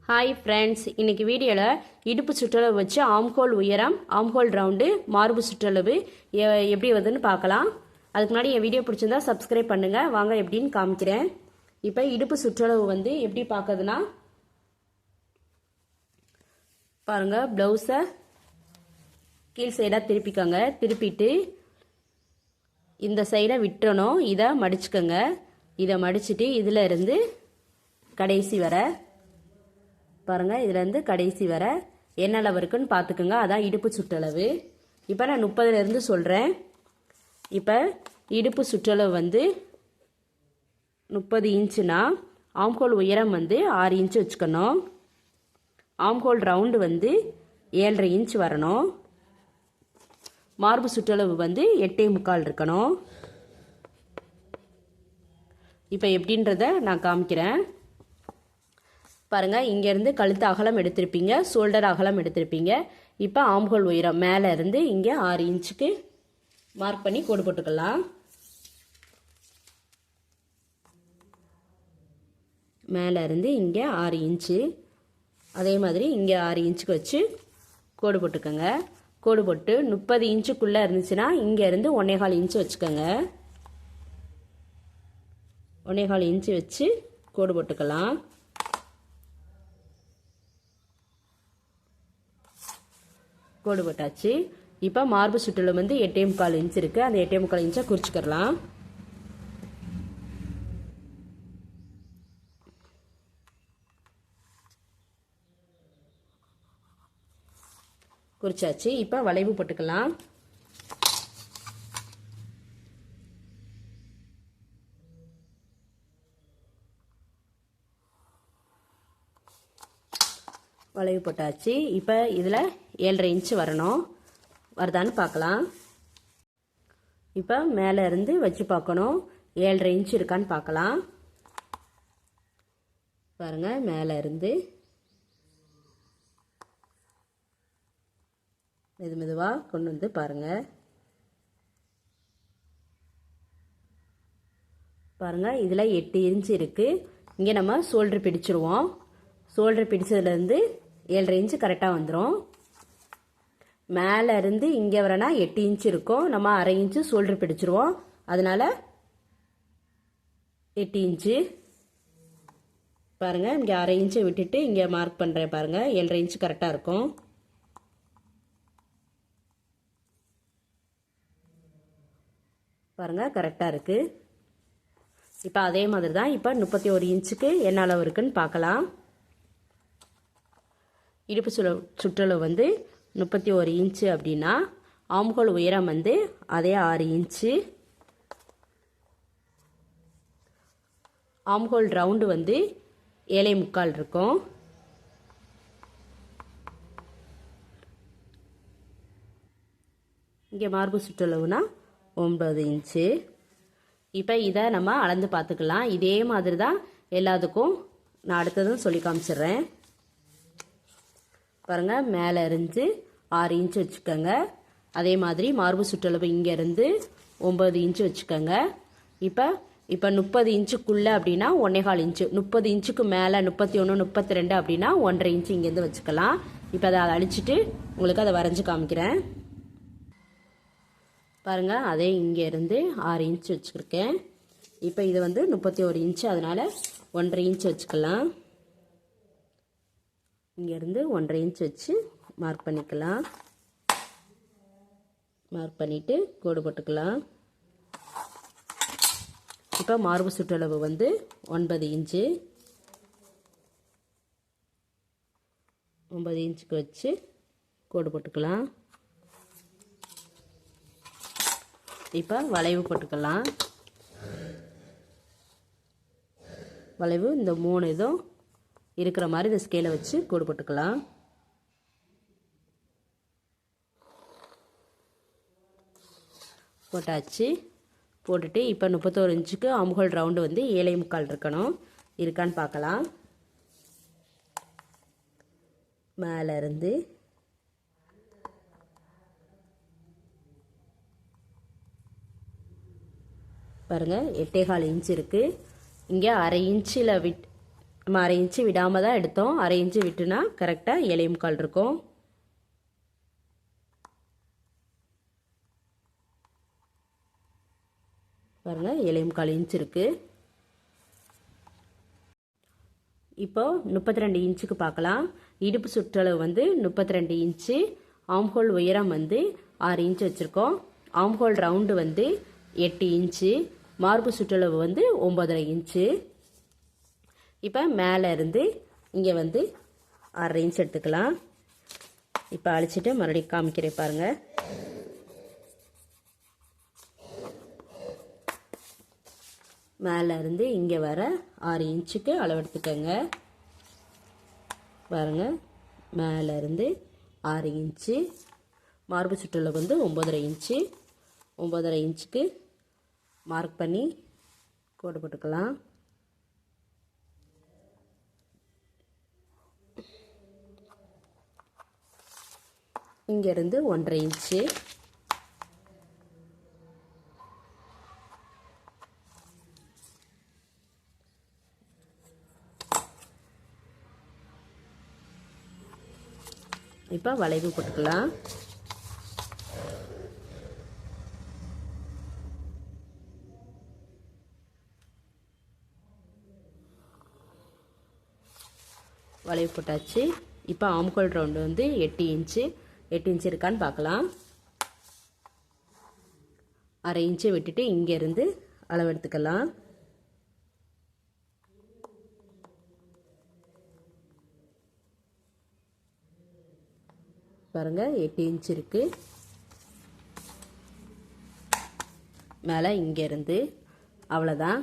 Hi friends, இன்றைக்கி வீடியோவில் இடுப்பு சுற்றளவு வச்சு ஆம்ஹோல் உயரம், ஆம்ஹோல் ரவுண்டு, மார்பு சுற்றளவு எப்படி வருதுன்னு பார்க்கலாம். அதுக்கு முன்னாடி என் வீடியோ பிடிச்சிருந்தா சப்ஸ்கிரைப் பண்ணுங்கள். வாங்க எப்படின்னு காமிக்கிறேன். இப்போ இடுப்பு சுற்றளவு எப்படி பார்க்குறதுனா, பாருங்கள், ப்ளவுஸை கீழ் சைடாக திருப்பிக்கோங்க. திருப்பிட்டு இந்த சைடை விட்டுறணும். இதை மடிச்சுக்கோங்க. இதை மடிச்சுட்டு இதில் இருந்து கடைசி வர பாருங்கள், இதுலேருந்து கடைசி வர என்ன அளவு இருக்குன்னு பார்த்துக்குங்க. அதான் இடுப்பு சுற்றளவு. இப்போ நான் 30லேருந்து சொல்கிறேன். இப்போ இடுப்பு சுற்றளவு 30 இன்ச்சுனா ஆம்ஹோல் உயரம் 6 இன்ச்சு வச்சுக்கணும். ஆம்ஹோல் ரவுண்டு 7.5 இன்ச் வரணும். மார்பு சுற்றளவு 8.25 இருக்கணும். இப்போ எப்படின்றத நான் காமிக்கிறேன். பாருங்கள், இங்கேருந்து கழுத்து அகலம் எடுத்திருப்பீங்க, ஷோல்டர் அகலம் எடுத்திருப்பீங்க. இப்போ ஆம்ஹோல் உயரம் மேலே இருந்து இங்கே 6 இன்ச்சுக்கு மார்க் பண்ணி கோடு போட்டுக்கலாம். மேலே இருந்து இங்கே 6 இன்ச்சு, அதே மாதிரி இங்கே 6 இன்ச்சுக்கு வச்சு கோடு போட்டுக்கோங்க. கோடு போட்டு 30 இன்ச்சுக்குள்ளே இருந்துச்சுன்னா இங்கேருந்து 1.25 இன்ச்சு வச்சுக்கோங்க. 1.25 இன்ச்சு வச்சு கோடு போட்டுக்கலாம். கோடு போட்டாச்சு. இப்போ மார்பு சுற்றளவு 8.25 இன்ச் இருக்குது. அந்த 8.25 இன்ச்சை குறிச்சிக்கலாம். குறிச்சாச்சு. இப்போ வளைவு போட்டுக்கலாம். வளைவு போட்டாச்சு. இப்போ இதில் 7.5 இன்ச்சு வரணும். வருதான்னு பார்க்கலாம். இப்போ மேலே இருந்து வச்சு பார்க்கணும். 7.5 இன்ச்சு இருக்கான்னு பார்க்கலாம். பாருங்கள், மேலே இருந்து மெதுவாக கொண்டு வந்து பாருங்கள். பாருங்கள், இதில் 8 இன்ச்சு இருக்குது. இங்கே நம்ம ஷோல்டர் பிடிச்சிருவோம். ஷோல்டர் பிடிச்சதுலேருந்து 7.5 இன்ச்சு கரெக்டாக வந்துடும். மேலே இருந்து இங்கே வரனா 8 இன்ச்சு இருக்கும். நம்ம 1/2 இன்ச்சு ஷோல்டர் பிடிச்சிருவோம். அதனால் 8 இன்ச்சு. பாருங்கள், இங்கே 1/2 இன்ச்சை விட்டுட்டு இங்கே மார்க் பண்ணுறேன். பாருங்கள், 7.5 இன்ச்சு கரெக்டாக இருக்கும். பாருங்கள், கரெக்டாக இருக்குது. இப்போ அதே மாதிரி தான் இப்போ 31 இன்ச்சுக்கு என்ன அளவு இருக்குன்னு பார்க்கலாம். இடுப்பு சுற்றளவு 31 இன்ச்சு அப்படின்னா ஆம்ஹோல் உயரம் அதே 6 இன்ச்சு. ஆம்ஹோல் ரவுண்டு 7.25 இருக்கும். இங்கே மார்பு சுற்றளவுனா 9 இன்ச்சு. இப்போ இதை நம்ம அளந்து பார்த்துக்கலாம். இதே மாதிரி தான் எல்லாத்துக்கும் நான் அடுத்ததும் சொல்லி காமிச்சிடுறேன். பாருங்கள், மேலே இருந்து 6 இன்ச்சு வச்சுக்கோங்க. அதே மாதிரி மார்பு சுற்றளவு இங்கேருந்து 9 இன்ச்சு வச்சுக்கோங்க. இப்போ 30 இன்ச்சுக்குள்ளே அப்படின்னா 1.25 இன்ச்சு, 30 இன்ச்சுக்கு மேலே 31, 32 அப்படின்னா 1.5 இன்ச்சு இங்கேருந்து வச்சுக்கலாம். இப்போ அதை அழிச்சிட்டு உங்களுக்கு அதை வரைஞ்சி காமிக்கிறேன். பாருங்கள், அதே இங்கேருந்து 6 இன்ச்சு வச்சுருக்கேன். இப்போ இது 31 இன்ச்சு, அதனால் 1.5 இன்ச்சு வச்சுக்கலாம். இங்கேருந்து 1.5 இன்ச் வச்சு மார்க் பண்ணிக்கலாம். மார்க் பண்ணிவிட்டு கோடு போட்டுக்கலாம். இப்போ மார்பு சுற்றளவு 9 இன்ச்சு. 9 இன்ச்சுக்கு வச்சு கோடு போட்டுக்கலாம். இப்போ வளைவு போட்டுக்கலாம். வளைவு இந்த 3 இதுவும் இருக்கிற மாதிரி இந்த ஸ்கேலை வச்சு கோடு போட்டுக்கலாம். போட்டாச்சு. போட்டுட்டு இப்போ 31 இன்ச்சுக்கு ஆம்ஹோல் ரவுண்டு 7.25 இருக்கணும். இருக்கான்னு பார்க்கலாம். மேலே இருந்து பாருங்கள், 8.25 இன்ச்சு இருக்குது. இங்கே 1/2 இன்ச்சில் நம்ம 1/2 இன்ச்சு விடாமல் தான் எடுத்தோம். 1/2 இன்ச்சு விட்டுனா கரெக்டாக 7.25 இருக்கும். பாருங்கள் 7.25 இன்ச் இருக்குது. இப்போ 32 இன்ச்சுக்கு பார்க்கலாம். இடுப்பு சுற்றளவு வந்து 32 இன்ச்சு. ஆம்ஹோல் உயரம் வந்து 6 இன்ச்சு வச்சுருக்கோம். ஆம்ஹோல் ரவுண்டு வந்து 8 இன்ச்சு. மார்பு சுற்றளவு வந்து 9.5 இன்ச்சு. இப்போ மேலே இருந்து இங்கே வந்து 6 இன்ச் எடுத்துக்கலாம். இப்போ அழிச்சிட்டு மறுபடியும் காமிக்கிறேன் பாருங்கள். மேலே இருந்து இங்கே வர 6 இன்ச்சுக்கு அளவெடுத்துக்கோங்க. பாருங்கள், மேலே இருந்து 6 இன்ச்சு. மார்பு சுற்றளவு வந்து 9.5 இன்ச்சு. 9.5 இன்ச்சுக்கு மார்க் பண்ணி கோடு போட்டுக்கலாம். இங்கேருந்து 1.5 இன்ச்சு. இப்போ வளைவு போட்டுக்கலாம். வளைவு போட்டாச்சு. இப்போ ஆம்ஹோல் ரவுண்டு வந்து 8 இன்ச்சு. 8 இன்ச்சு இருக்கான்னு பார்க்கலாம். 1/2 இன்ச்சு விட்டுட்டு இங்கேருந்து அளவெடுத்துக்கலாம். பாருங்கள் 8 இன்ச் இருக்குது. மேலே இங்கேருந்து அவ்வளோதான்.